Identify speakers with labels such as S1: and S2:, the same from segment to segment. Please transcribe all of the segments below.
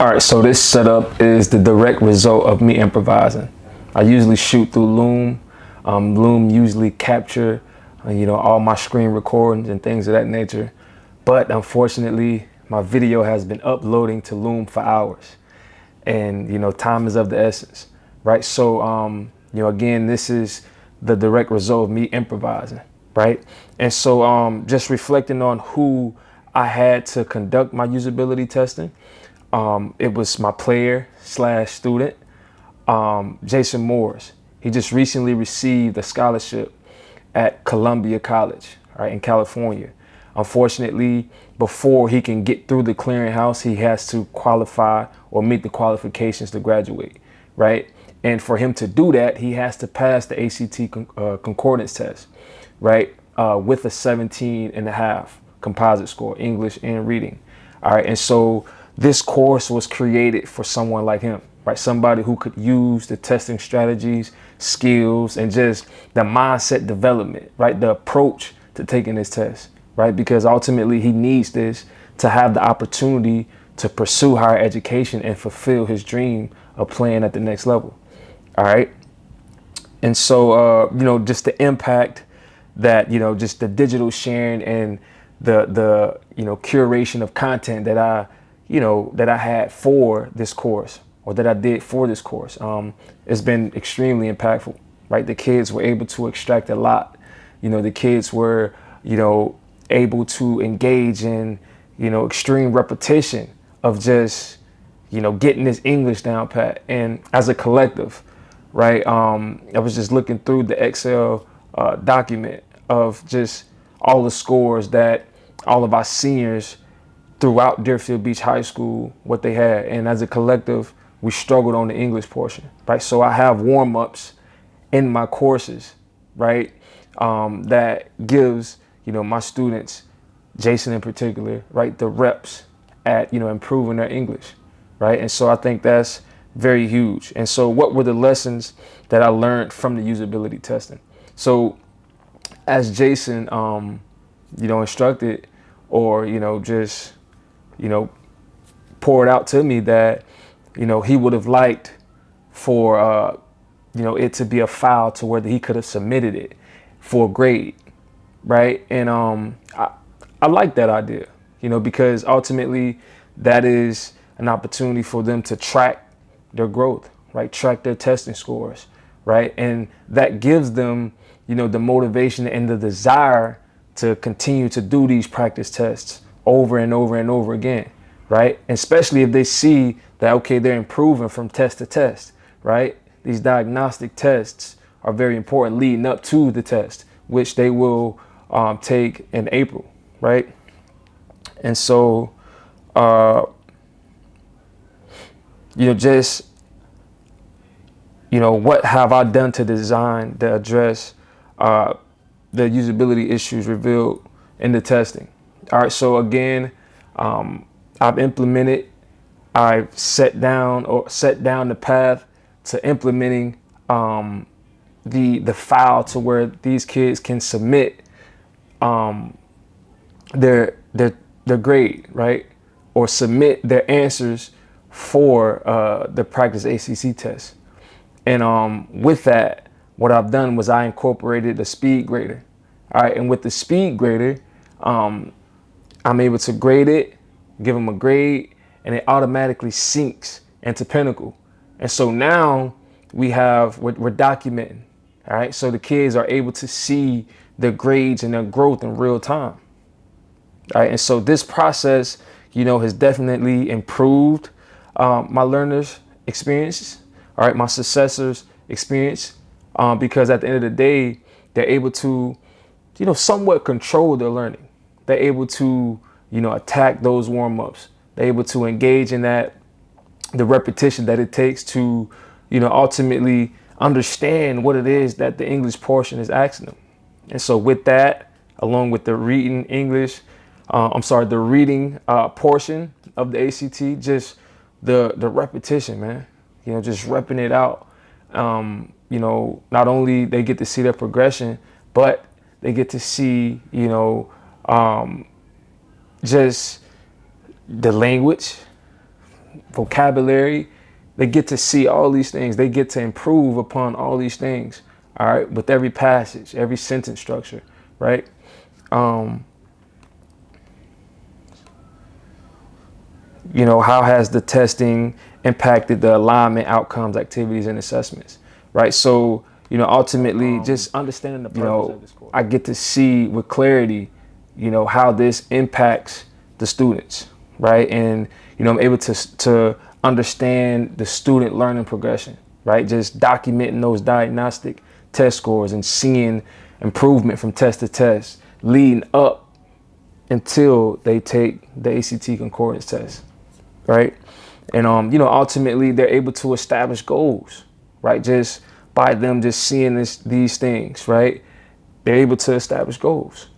S1: All right, so this setup is the direct result of me improvising. I usually shoot through Loom. Loom usually capture, all my screen recordings and things of that nature. But unfortunately, my video has been uploading to Loom for hours, and time is of the essence, right? So, again, this is the direct result of me improvising, right? And so, just reflecting on who I had to conduct my usability testing. It was my player slash student, Jason Moores. He just recently received a scholarship at Columbia College, right, in California. Unfortunately, before he can get through the clearinghouse, he has to qualify or meet the qualifications to graduate, right? And for him to do that, he has to pass the ACT concordance test, right, with a 17 and a half composite score, English and reading. All right, and so this course was created for someone like him, right? Somebody who could use the testing strategies, skills, and just the mindset development, right? The approach to taking this test, right? Because ultimately he needs this to have the opportunity to pursue higher education and fulfill his dream of playing at the next level. All right. And so, just the impact that, just the digital sharing and the curation of content that I had for this course, or that I did for this course, it's been extremely impactful, right? The kids were able to extract a lot. The kids were, able to engage in, extreme repetition of just, getting this English down pat. And as a collective, right, I was just looking through the Excel document of just all the scores that all of our seniors throughout Deerfield Beach High School, what they had. And as a collective, we struggled on the English portion, right? So I have warm-ups in my courses, right? That gives, my students, Jason in particular, right, the reps at, improving their English, right? And so I think that's very huge. And so what were the lessons that I learned from the usability testing? So as Jason, instructed, or, just, poured out to me that, he would have liked for, it to be a file to where he could have submitted it for a grade, right? And I like that idea, because ultimately that is an opportunity for them to track their growth, right? Track their testing scores, right? And that gives them, the motivation and the desire to continue to do these practice tests over and over and over again, right? And especially if they see that, okay, they're improving from test to test, right? These diagnostic tests are very important leading up to the test, which they will take in April, right? And so, what have I done to design to address the usability issues revealed in the testing? All right, so again, I've set down the path to implementing the file to where these kids can submit their grade, right? Or submit their answers for the practice ACC test. And with that, what I've done was I incorporated a speed grader. All right, and with the speed grader, I'm able to grade it, give them a grade, and it automatically syncs into Pinnacle. And so now we're documenting. All right, so the kids are able to see their grades and their growth in real time. All right, and so this process, has definitely improved my learners' experiences. All right, my successors' experience, because at the end of the day, they're able to, somewhat control their learning. They're able to, attack those warm-ups. They're able to engage in the repetition that it takes to, ultimately understand what it is that the English portion is asking them. And so with that, along with the reading English, the reading portion of the ACT, just the repetition, man, just repping it out. Not only they get to see their progression, but they get to see, just the language, vocabulary. They get to see all these things. They get to improve upon all these things, all right, with every passage, every sentence structure, right? You know, how has the testing impacted the alignment, outcomes, activities, and assessments, right? So, you know, ultimately, just
S2: Understanding the
S1: you
S2: purpose
S1: know,
S2: of this course.
S1: I get to see with clarity, you know, how this impacts the students, right? And, you know, I'm able to understand the student learning progression, right? Just documenting those diagnostic test scores and seeing improvement from test to test, leading up until they take the ACT concordance test, right? And you know, ultimately they're able to establish goals, right? Just by them just seeing these things, right? They're able to establish goals,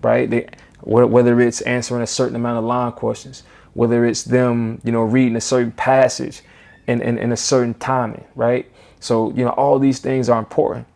S1: right? Whether it's answering a certain amount of line questions, whether it's them, you know, reading a certain passage in a certain timing, right? So, you know, all these things are important.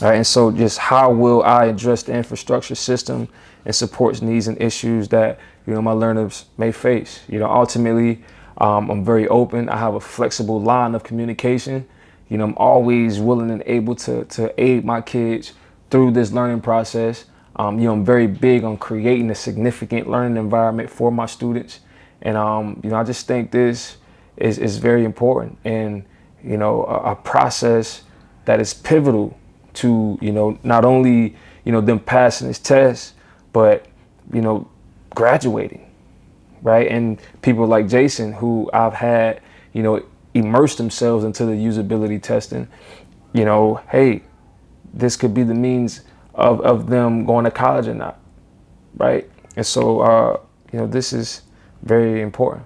S1: All right, and so just how will I address the infrastructure system and supports needs and issues that, you know, my learners may face? You know, ultimately, I'm very open. I have a flexible line of communication. You know, I'm always willing and able to aid my kids through this learning process. You know, I'm very big on creating a significant learning environment for my students. And, you know, I just think this is very important, and, you know, a process that is pivotal to, you know, not only, you know, them passing this test, but, you know, graduating, right? And people like Jason, who I've had, you know, immerse themselves into the usability testing, you know, hey, this could be the means of them going to college or not, right? And so, you know, this is very important.